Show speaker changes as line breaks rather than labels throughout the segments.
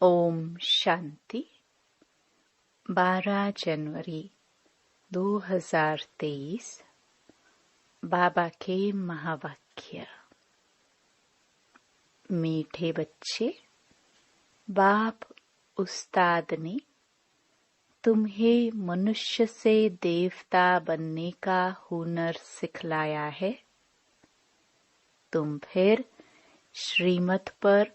ओम शांति। 12 जनवरी 2023 बाबा के महावाक्य। मीठे बच्चे, बाप उस्ताद ने तुम्हें मनुष्य से देवता बनने का हुनर सिखलाया है। तुम फिर श्रीमत पर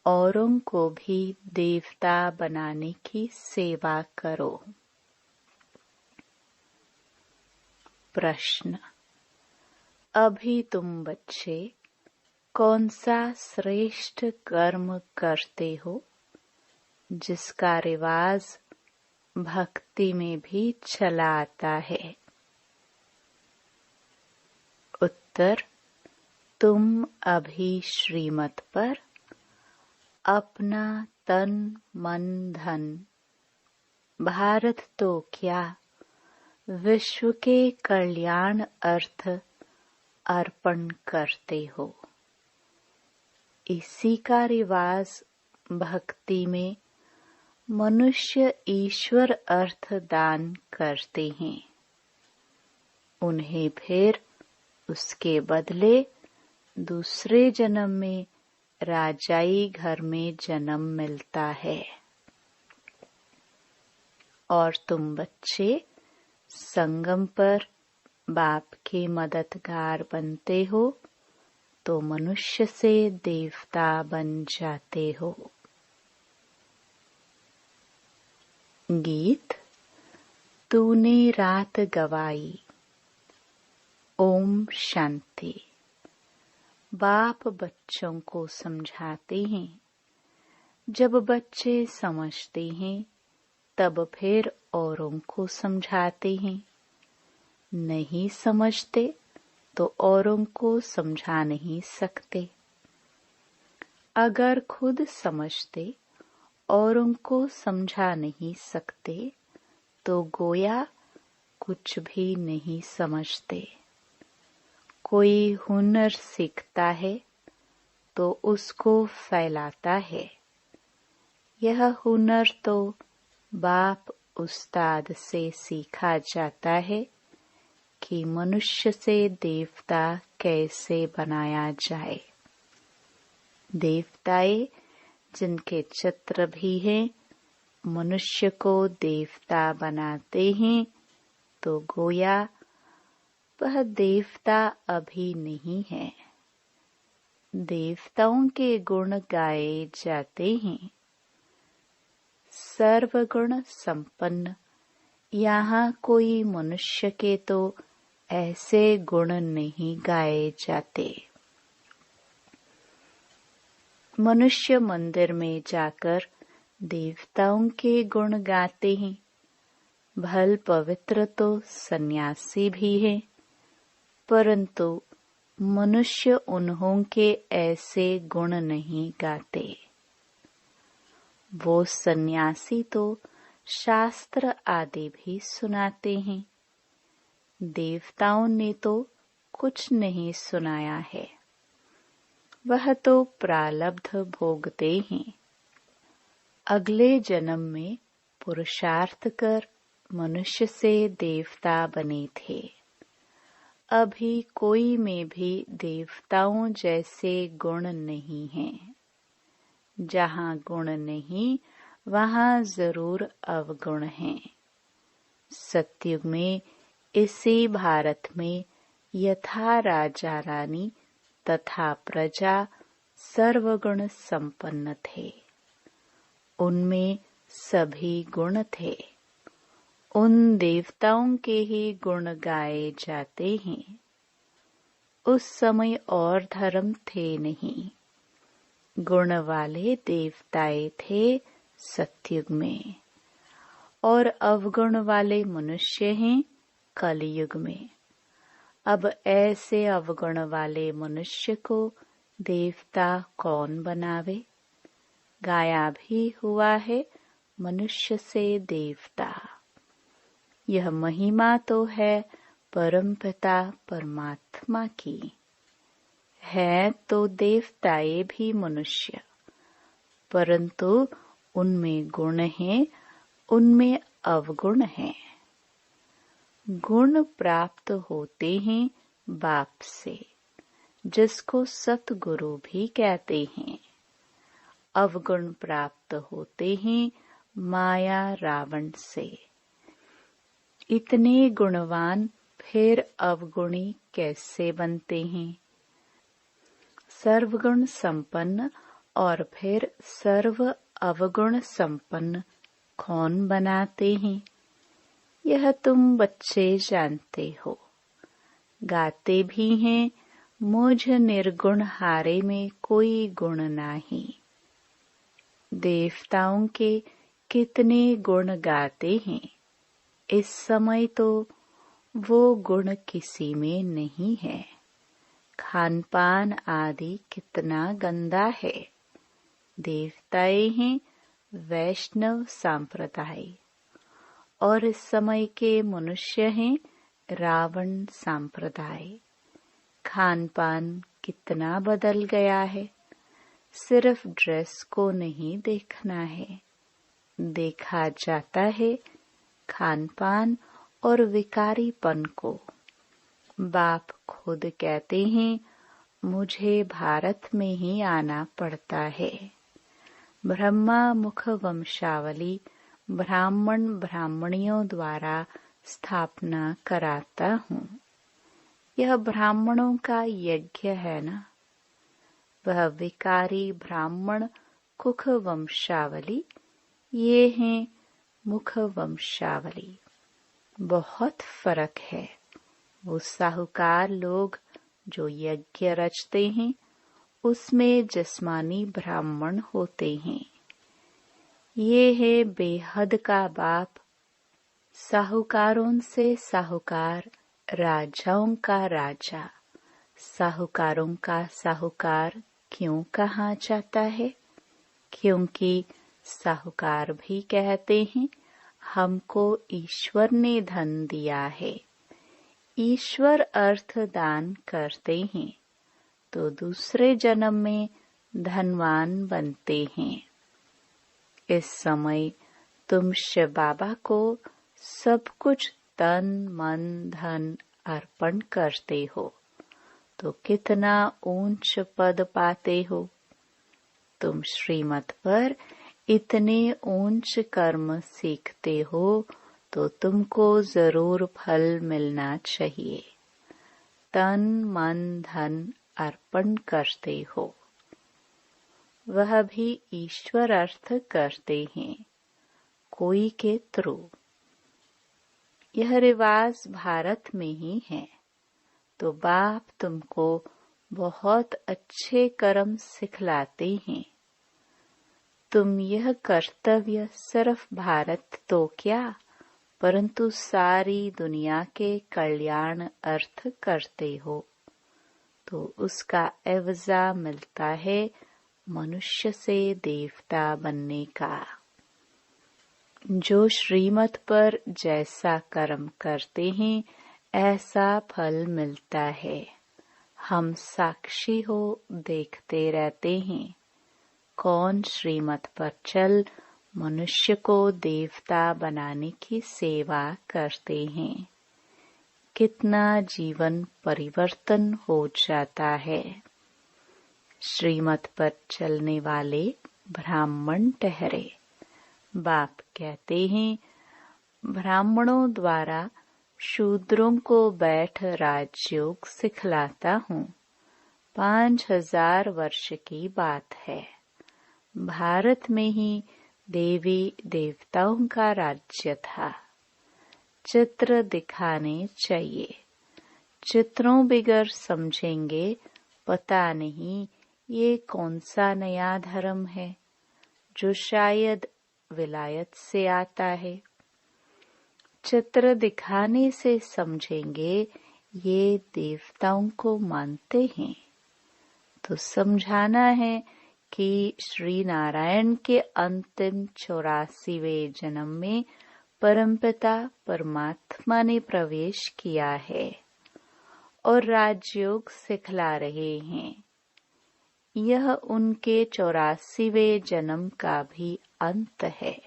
औरों को भी देवता बनाने की सेवा करो। प्रश्न: अभी तुम बच्चे कौन सा श्रेष्ठ कर्म करते हो जिसका रिवाज भक्ति में भी चला आता है? उत्तर: तुम अभी श्रीमत पर अपना तन मन धन, भारत तो क्या विश्व के कल्याण अर्थ अर्पण करते हो। इसी का रिवाज भक्ति में मनुष्य ईश्वर अर्थ दान करते हैं। उन्हें फिर उसके बदले दूसरे जन्म में राजाई घर में जन्म मिलता है। और तुम बच्चे संगम पर बाप के मददगार बनते हो तो मनुष्य से देवता बन जाते हो। गीत तूने रात गवाई। ओम शांति। बाप बच्चों को समझाते हैं। जब बच्चे समझते हैं तब फिर औरों को समझाते हैं। नहीं समझते तो औरों को समझा नहीं सकते। अगर खुद समझते औरों को समझा नहीं सकते तो गोया कुछ भी नहीं समझते। कोई हुनर सीखता है तो उसको फैलाता है। यह हुनर तो बाप उस्ताद से सीखा जाता है कि मनुष्य से देवता कैसे बनाया जाए। देवताएं जिनके चित्र भी हैं मनुष्य को देवता बनाते हैं तो गोया वह देवता अभी नहीं है। देवताओं के गुण गाए जाते हैं। सर्वगुण संपन्न यहाँ कोई मनुष्य के तो ऐसे गुण नहीं गाए जाते। मनुष्य मंदिर में जाकर देवताओं के गुण गाते हैं। भल पवित्र तो सन्यासी भी हैं, परंतु मनुष्य उन्हों के ऐसे गुण नहीं गाते। वो सन्यासी तो शास्त्र आदि भी सुनाते हैं। देवताओं ने तो कुछ नहीं सुनाया है। वह तो प्रारब्ध भोगते हैं। अगले जन्म में पुरुषार्थ कर मनुष्य से देवता बने थे। अभी कोई में भी देवताओं जैसे गुण नहीं हैं। जहाँ गुण नहीं वहाँ जरूर अवगुण हैं। सतयुग में इसी भारत में यथा राजा रानी तथा प्रजा सर्वगुण संपन्न थे। उनमें सभी गुण थे। उन देवताओं के ही गुण गाए जाते हैं। उस समय और धर्म थे नहीं। गुण वाले देवताएं थे सतयुग में और अवगुण वाले मनुष्य हैं कलयुग में। अब ऐसे अवगुण वाले मनुष्य को देवता कौन बनावे? गाया भी हुआ है मनुष्य से देवता। यह महिमा तो है परमपिता परमात्मा की। है तो देवताएं भी मनुष्य, परंतु उनमें गुण हैं, उनमें अवगुण हैं। गुण प्राप्त होते हैं बाप से, जिसको सतगुरु भी कहते हैं। अवगुण प्राप्त होते हैं माया रावण से। इतने गुणवान फिर अवगुणी कैसे बनते हैं? सर्वगुण संपन्न और फिर सर्व अवगुण संपन्न कौन बनाते हैं? यह तुम बच्चे जानते हो। गाते भी हैं, मुझ निर्गुण हारे में कोई गुण नहीं। देवताओं के कितने गुण गाते हैं, इस समय तो वो गुण किसी में नहीं है। खान पान आदि कितना गंदा है। देवताएं हैं वैष्णव संप्रदाय और इस समय के मनुष्य हैं रावण संप्रदाय। खान पान कितना बदल गया है। सिर्फ ड्रेस को नहीं देखना है, देखा जाता है खान पान और विकारीपन को। बाप खुद कहते हैं मुझे भारत में ही आना पड़ता है। ब्रह्मा मुख वंशावली ब्राह्मण ब्राह्मणियों द्वारा स्थापना कराता हूँ। यह ब्राह्मणों का यज्ञ है ना। वह विकारी ब्राह्मण कुख वंशावली, ये हैं मुख वंशावली। बहुत फर्क है। वो साहूकार लोग जो यज्ञ रचते हैं, उसमें जिस्मानी ब्राह्मण होते हैं। ये है बेहद का बाप। साहूकारों से साहूकार, राजाओं का राजा। साहूकारों का साहूकार क्यों कहा जाता है? क्योंकि साहूकार भी कहते हैं हमको ईश्वर ने धन दिया है। ईश्वर अर्थ दान करते हैं तो दूसरे जन्म में धनवान बनते हैं। इस समय तुम शिव बाबा को सब कुछ तन मन धन अर्पण करते हो तो कितना ऊंच पद पाते हो। तुम श्रीमत पर इतने ऊंच कर्म सीखते हो तो तुमको जरूर फल मिलना चाहिए। तन मन धन अर्पण करते हो, वह भी ईश्वर अर्थ करते हैं, कोई के थ्रू। यह रिवाज भारत में ही है तो बाप तुमको बहुत अच्छे कर्म सिखलाते हैं। तुम यह कर्तव्य सिर्फ भारत तो क्या, परंतु सारी दुनिया के कल्याण अर्थ करते हो तो उसका एवजा मिलता है मनुष्य से देवता बनने का। जो श्रीमत पर जैसा कर्म करते हैं ऐसा फल मिलता है। हम साक्षी हो देखते रहते हैं। कौन श्रीमत पर चल मनुष्य को देवता बनाने की सेवा करते हैं। कितना जीवन परिवर्तन हो जाता है। श्रीमत पर चलने वाले ब्राह्मण ठहरे। बाप कहते हैं ब्राह्मणों द्वारा शूद्रों को बैठ राजयोग सिखलाता हूँ। 5000 वर्ष की बात है। भारत में ही देवी देवताओं का राज्य था। चित्र दिखाने चाहिए। चित्रों बिगर समझेंगे पता नहीं ये कौन सा नया धर्म है जो शायद विलायत से आता है। चित्र दिखाने से समझेंगे ये देवताओं को मानते हैं तो समझाना है कि श्री नारायण के अंतिम 84वें जन्म में परमपिता परमात्मा ने प्रवेश किया है और राजयोग सिखला रहे हैं। यह उनके 84वें जन्म का भी अंत है।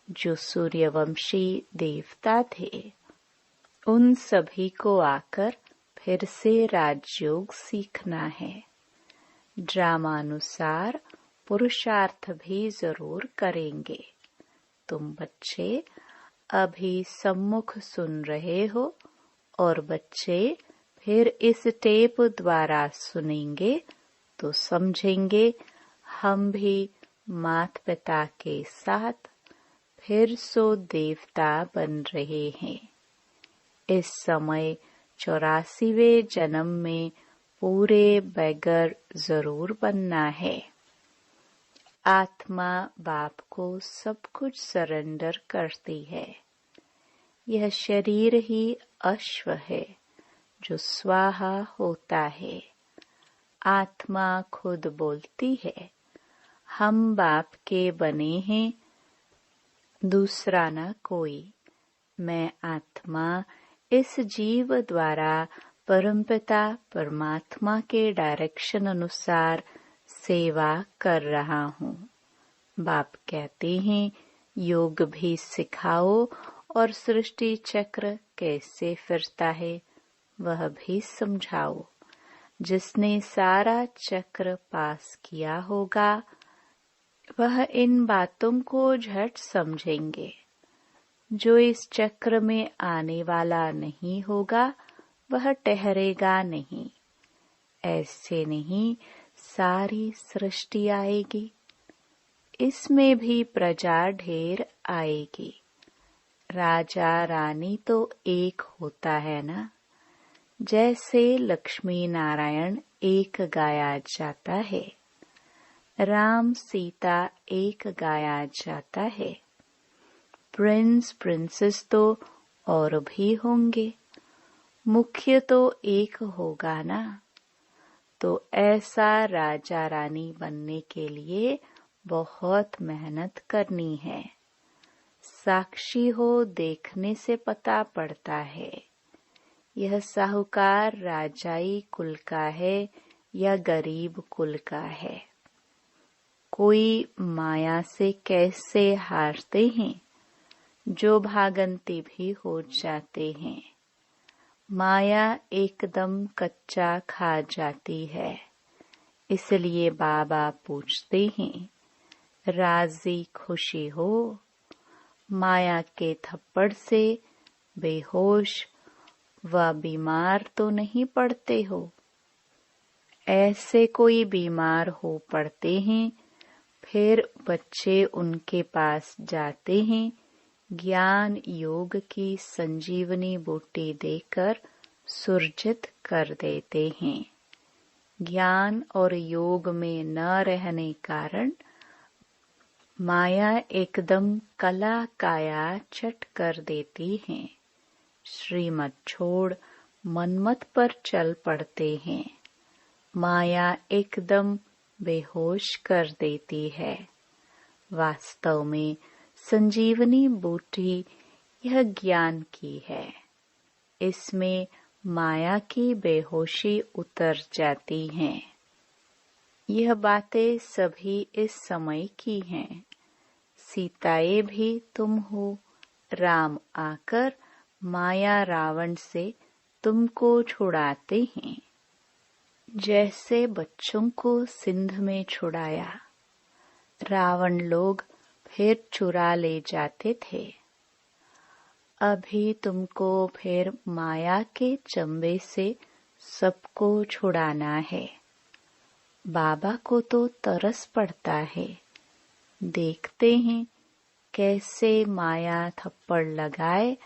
जो सूर्यवंशी देवता थे, उन सभी को आकर फिर से राजयोग सीखना है। ड्रामानुसार पुरुषार्थ भी जरूर करेंगे। तुम बच्चे अभी सम्मुख सुन रहे हो और बच्चे फिर इस टेप द्वारा सुनेंगे तो समझेंगे हम भी माता पिता के साथ फिर सो देवता बन रहे हैं। इस समय 84वें जन्म में पूरे बैगर जरूर बनना है। आत्मा बाप को सब कुछ सरेंडर करती है। यह शरीर ही अश्व है जो स्वाहा होता है। आत्मा खुद बोलती है, हम बाप के बने हैं, दूसरा न कोई। मैं आत्मा इस जीव द्वारा परमपिता परमात्मा के डायरेक्शन अनुसार सेवा कर रहा हूँ। बाप कहते हैं योग भी सिखाओ और सृष्टि चक्र कैसे फिरता है वह भी समझाओ। जिसने सारा चक्र पास किया होगा वह इन बातों को झट समझेंगे। जो इस चक्र में आने वाला नहीं होगा वह ठहरेगा नहीं। ऐसे नहीं सारी सृष्टि आएगी, इसमें भी प्रजा ढेर आएगी। राजा रानी तो एक होता है ना। जैसे लक्ष्मी नारायण एक गाया जाता है, राम सीता एक गाया जाता है। प्रिंस प्रिंसेस तो और भी होंगे, मुख्य तो एक होगा ना। तो ऐसा राजा रानी बनने के लिए बहुत मेहनत करनी है। साक्षी हो देखने से पता पड़ता है यह साहूकार राजाई कुल का है या गरीब कुल का है। कोई माया से कैसे हारते हैं, जो भागंती भी हो जाते हैं। माया एकदम कच्चा खा जाती है। इसलिए बाबा पूछते हैं, राजी खुशी हो? माया के थप्पड़ से बेहोश व बीमार तो नहीं पड़ते हो? ऐसे कोई बीमार हो पड़ते हैं, फिर बच्चे उनके पास जाते हैं, ज्ञान योग की संजीवनी बूटी देकर सुरजित कर देते हैं। ज्ञान और योग में न रहने कारण माया एकदम कला काया चट कर देती है। श्रीमत छोड़ मनमत पर चल पड़ते हैं। माया एकदम बेहोश कर देती है। वास्तव में संजीवनी बूटी यह ज्ञान की है। इसमें माया की बेहोशी उतर जाती है। यह बातें सभी इस समय की हैं। सीताएं भी तुम हो। राम आकर माया रावण से तुमको छुड़ाते हैं, जैसे बच्चों को सिंध में छुड़ाया। रावण लोग फिर चुरा ले जाते थे। अभी तुमको फिर माया के चंबे से सबको छुड़ाना है। बाबा को तो तरस पड़ता है। देखते हैं कैसे माया थप्पड़ लगाए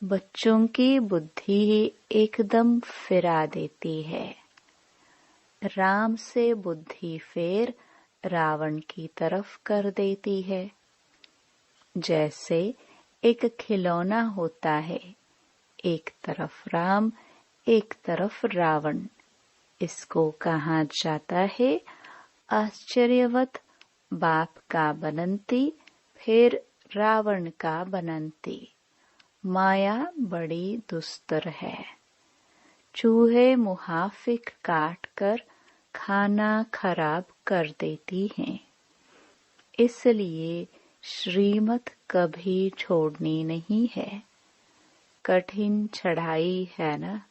बच्चों की बुद्धि ही एकदम फिरा देती है। राम से बुद्धि फेर रावण की तरफ कर देती है। जैसे एक खिलौना होता है, एक तरफ राम एक तरफ रावण। इसको कहा जाता है आश्चर्यवत बाप का बनंती फिर रावण का बनंती। माया बड़ी दुस्तर है। चूहे मुहाफिक काट कर खाना खराब कर देती हैं। इसलिए श्रीमत कभी छोड़नी नहीं है। कठिन चढ़ाई है ना।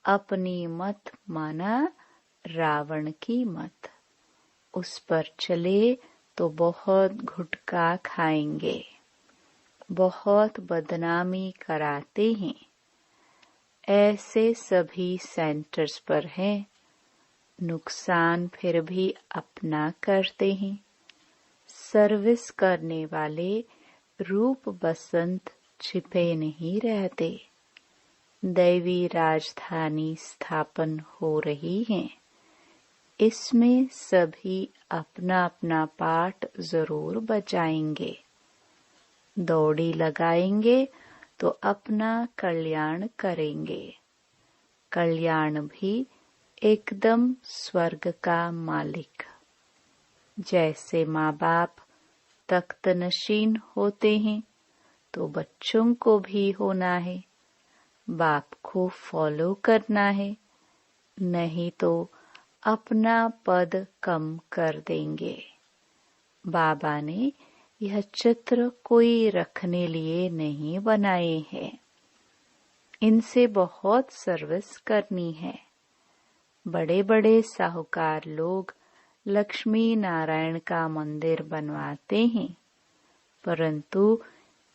अपनी मत माना रावण की मत। उस पर चले तो बहुत घुटका खाएंगे। बहुत बदनामी कराते हैं। ऐसे सभी सेंटर्स पर हैं। नुकसान फिर भी अपना करते हैं। सर्विस करने वाले रूप बसंत छिपे नहीं रहते। दैवी राजधानी स्थापन हो रही है। इसमें सभी अपना अपना पार्ट जरूर बजाएंगे। दौड़ी लगाएंगे तो अपना कल्याण करेंगे। कल्याण भी एकदम स्वर्ग का मालिक। जैसे माँ बाप तख्त नशीन होते हैं तो बच्चों को भी होना है। बाप को फॉलो करना है, नहीं तो अपना पद कम कर देंगे। बाबा ने यह चित्र कोई रखने लिए नहीं बनाए हैं। इनसे बहुत सर्विस करनी है। बड़े बड़े साहूकार लोग लक्ष्मी नारायण का मंदिर बनवाते हैं, परंतु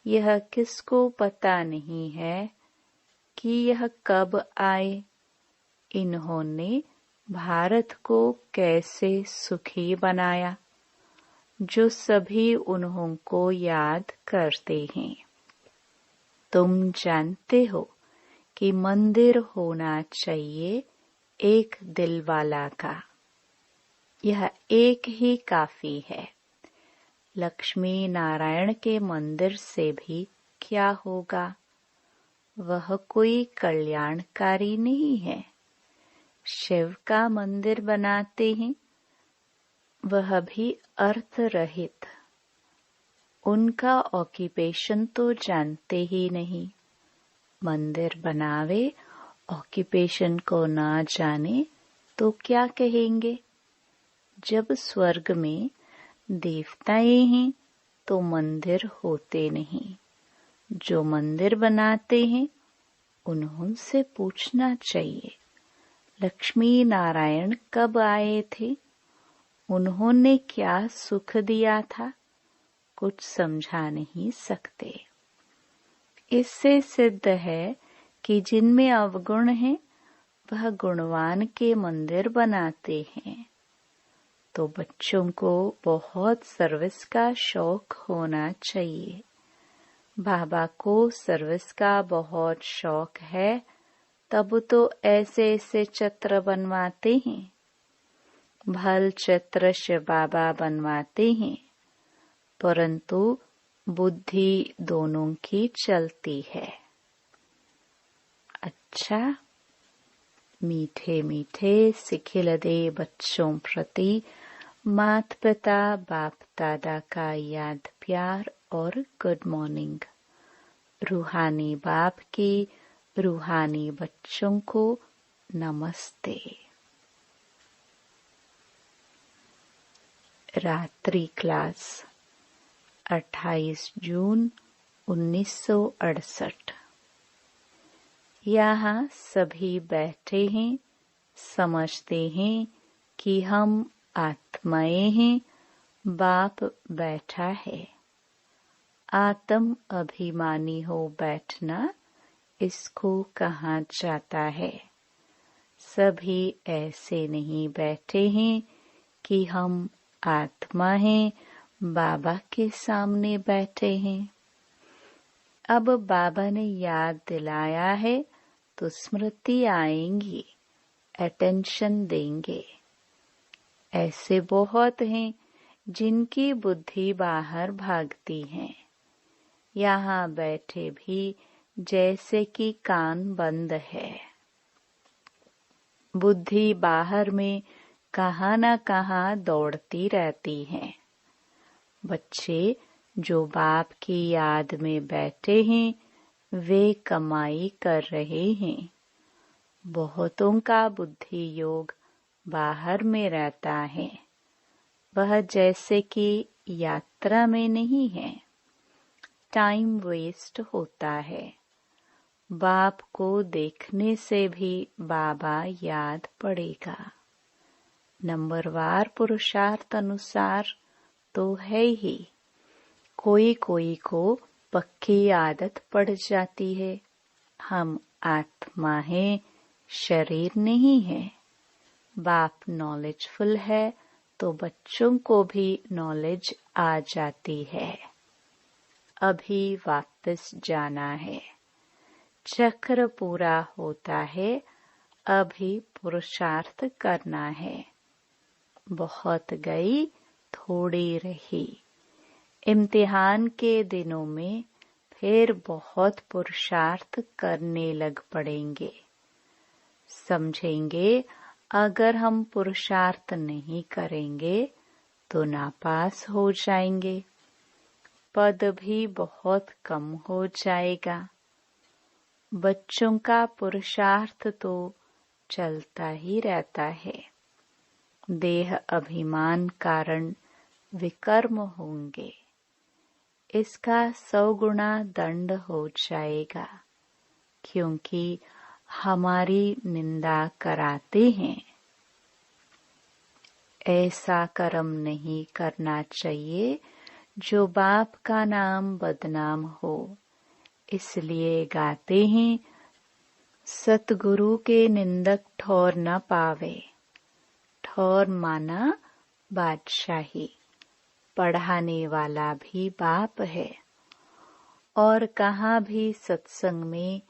यह किसको पता नहीं है कि यह कब आए। इन्होंने भारत को कैसे सुखी बनाया, जो सभी उन्हों को याद करते हैं। तुम जानते हो कि मंदिर होना चाहिए एक दिल वाला का। यह एक ही काफी है। लक्ष्मी नारायण के मंदिर से भी क्या होगा? वह कोई कल्याणकारी नहीं है। शिव का मंदिर बनाते हैं, वह भी अर्थ रहित। उनका ऑक्यूपेशन तो जानते ही नहीं। मंदिर बनावे, ऑक्यूपेशन को ना जाने तो क्या कहेंगे? जब स्वर्ग में देवताएं हैं तो मंदिर होते नहीं। जो मंदिर बनाते हैं उन्होंने पूछना चाहिए, लक्ष्मी नारायण कब आए थे? उन्होंने क्या सुख दिया था? कुछ समझा नहीं सकते। इससे सिद्ध है कि जिनमें अवगुण है वह गुणवान के मंदिर बनाते हैं। तो बच्चों को बहुत सर्विस का शौक होना चाहिए। बाबा को सर्विस का बहुत शौक है, तब तो ऐसे ऐसे चित्र बनवाते हैं। भल चित्र शिव बाबा बनवाते हैं, परंतु बुद्धि दोनों की चलती है। अच्छा, मीठे मीठे सिखिल दे बच्चों प्रति माता पिता बाप दादा का याद प्यार और गुड मॉर्निंग। रूहानी बाप की रूहानी बच्चों को नमस्ते। रात्रि क्लास 28 जून 1968। यहाँ सभी बैठे हैं, समझते हैं कि हम आत्माएं हैं। बाप बैठा है। आत्म अभिमानी हो बैठना, इसको कहा जाता है। सभी ऐसे नहीं बैठे हैं कि हम आत्मा हैं, बाबा के सामने बैठे हैं। अब बाबा ने याद दिलाया है तो स्मृति आएंगी, अटेंशन देंगे। ऐसे बहुत हैं जिनकी बुद्धि बाहर भागती है। यहाँ बैठे भी जैसे कि कान बंद है। बुद्धि बाहर में कहाँ न कहाँ दौड़ती रहती है। बच्चे जो बाप की याद में बैठे हैं, वे कमाई कर रहे हैं। बहुतों का बुद्धि योग बाहर में रहता है, वह जैसे कि यात्रा में नहीं है। टाइम वेस्ट होता है। बाप को देखने से भी बाबा याद पड़ेगा। नंबरवार पुरुषार्थ अनुसार तो है ही। कोई कोई को पक्की आदत पड़ जाती है। हम आत्मा हैं, शरीर नहीं है। बाप नॉलेजफुल है तो बच्चों को भी नॉलेज आ जाती है। अभी वापस जाना है। चक्र पूरा होता है, अभी पुरुषार्थ करना है। बहुत गई, थोड़ी रही। इम्तिहान के दिनों में फिर बहुत पुरुषार्थ करने लग पड़ेंगे। समझेंगे अगर हम पुरुषार्थ नहीं करेंगे तो नापास हो जाएंगे। पद भी बहुत कम हो जाएगा। बच्चों का पुरुषार्थ तो चलता ही रहता है। देह अभिमान कारण विकर्म होंगे। इसका 100 गुना दंड हो जाएगा, क्योंकि हमारी निंदा कराते हैं। ऐसा कर्म नहीं करना चाहिए जो बाप का नाम बदनाम हो। इसलिए गाते हैं, सतगुरु के निंदक ठौर न पावे। ठौर माना बादशाही। पढ़ाने वाला भी बाप है। और कहाँ भी सत्संग में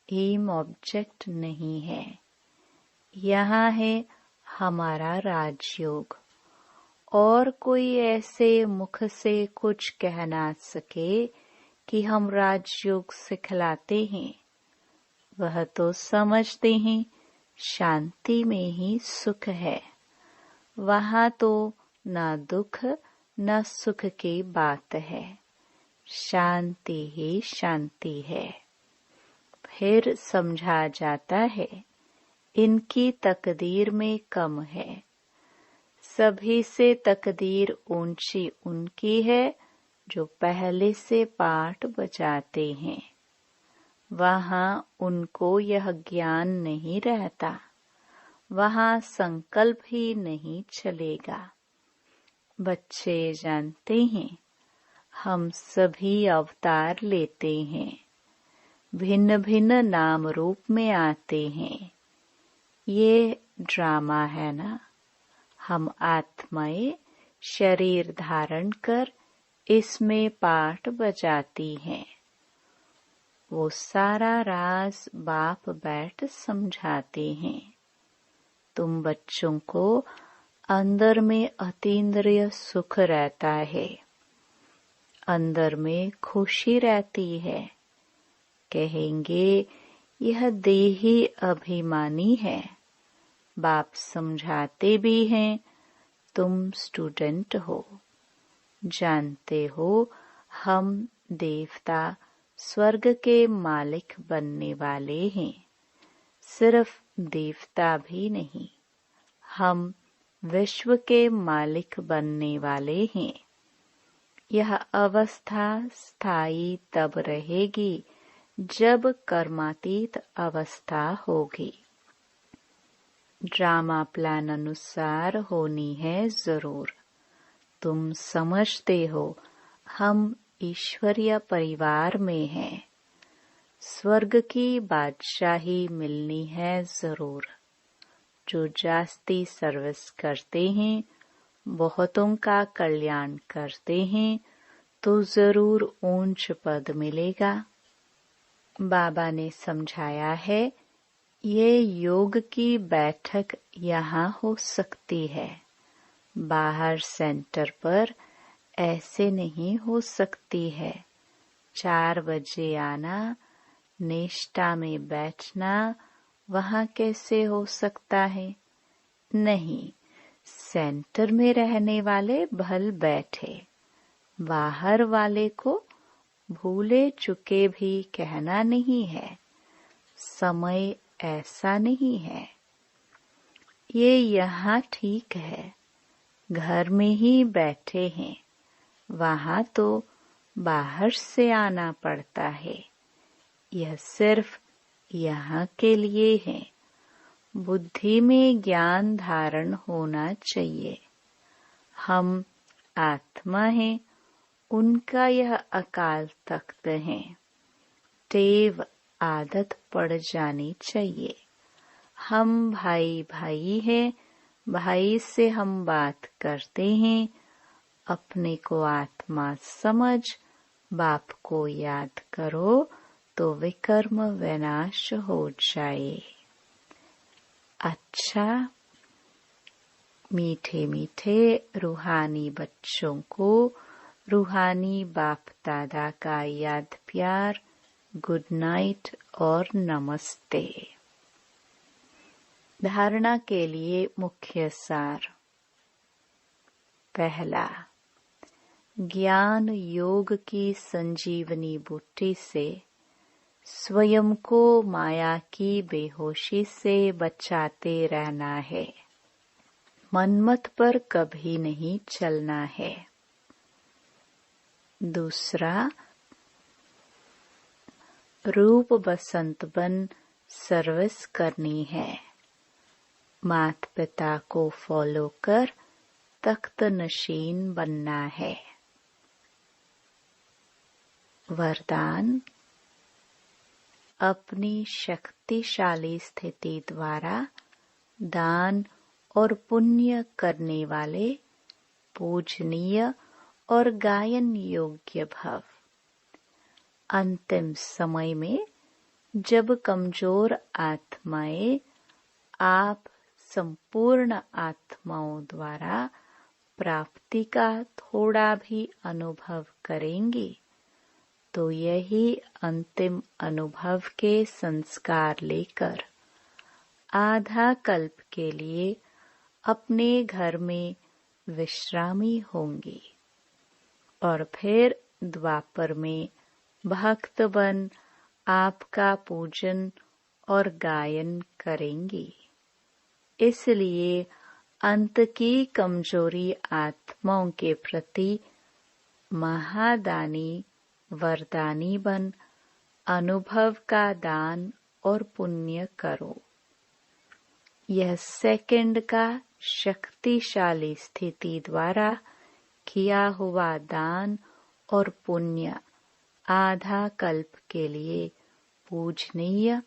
एम ऑब्जेक्ट नहीं है। यहाँ है हमारा राजयोग। और कोई ऐसे मुख से कुछ कह ना सके कि हम राजयोग सिखलाते हैं। वह तो समझते हैं शांति में ही सुख है। वहाँ तो न दुख न सुख की बात है। शांति ही शांति है। फिर समझा जाता है इनकी तकदीर में कम है। सभी से तकदीर ऊंची उनकी है जो पहले से पाठ बजाते हैं। वहाँ उनको यह ज्ञान नहीं रहता। वहाँ संकल्प ही नहीं चलेगा। बच्चे जानते हैं हम सभी अवतार लेते हैं। भिन्न भिन्न नाम रूप में आते हैं। ये ड्रामा है ना। हम आत्माएं शरीर धारण कर इसमें पाठ बजाती हैं। वो सारा राज बाप बैठ समझाते हैं। तुम बच्चों को अंदर में अतीन्द्रिय सुख रहता है। अंदर में खुशी रहती है। कहेंगे यह देही अभिमानी है। बाप समझाते भी हैं तुम स्टूडेंट हो। जानते हो हम देवता स्वर्ग के मालिक बनने वाले हैं। सिर्फ देवता भी नहीं, हम विश्व के मालिक बनने वाले हैं। यह अवस्था स्थायी तब रहेगी जब कर्मातीत अवस्था होगी। ड्रामा प्लान अनुसार होनी है जरूर। तुम समझते हो हम ईश्वरीय परिवार में हैं। स्वर्ग की बादशाही मिलनी है जरूर। जो जास्ती सर्विस करते हैं, बहुतों का कल्याण करते हैं, तो जरूर ऊंच पद मिलेगा। बाबा ने समझाया है ये योग की बैठक यहाँ हो सकती है। बाहर सेंटर पर ऐसे नहीं हो सकती है। 4 बजे आना, निष्ठा में बैठना, वहाँ कैसे हो सकता है? नहीं, सेंटर में रहने वाले भल बैठे। बाहर वाले को भूले चुके भी कहना नहीं है। समय ऐसा नहीं है। ये यहाँ ठीक है, घर में ही बैठे हैं, वहाँ तो बाहर से आना पड़ता है। यह सिर्फ यहाँ के लिए है। बुद्धि में ज्ञान धारण होना चाहिए। हम आत्मा हैं, उनका यह अकाल तख्त है। टेव आदत पड़ जानी चाहिए। हम भाई भाई हैं, भाई से हम बात करते हैं। अपने को आत्मा समझ बाप को याद करो तो विकर्म विनाश हो जाए। अच्छा, मीठे मीठे रूहानी बच्चों को रूहानी बाप दादा का याद प्यार, गुड नाइट और नमस्ते। धारणा के लिए मुख्य सार। पहला, ज्ञान योग की संजीवनी बूटी से स्वयं को माया की बेहोशी से बचाते रहना है। मनमत पर कभी नहीं चलना है। दूसरा, रूप बसंत बन सर्विस करनी है। मात पिता को फॉलो कर तख्त नशीन बनना है। वरदान, अपनी शक्तिशाली स्थिति द्वारा दान और पुण्य करने वाले पूजनीय और गायन योग्य भव। अंतिम समय में जब कमजोर आत्माएं आप संपूर्ण आत्माओं द्वारा प्राप्ति का थोड़ा भी अनुभव करेंगी, तो यही अंतिम अनुभव के संस्कार लेकर आधा कल्प के लिए अपने घर में विश्रामी होंगी और फिर द्वापर में भक्त बन आपका पूजन और गायन करेंगी। इसलिए अंत की कमजोरी आत्माओं के प्रति महादानी वरदानी बन अनुभव का दान और पुण्य करो। यह सेकंड का शक्तिशाली स्थिति द्वारा किया हुआ दान और पुण्य आधा कल्प के लिए पूजनीय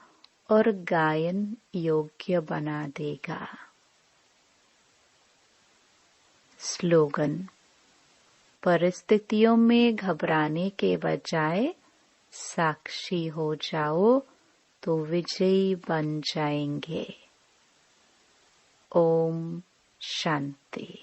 और गायन योग्य बना देगा। स्लोगन, परिस्थितियों में घबराने के बजाय साक्षी हो जाओ तो विजयी बन जाएंगे। ओम शांति।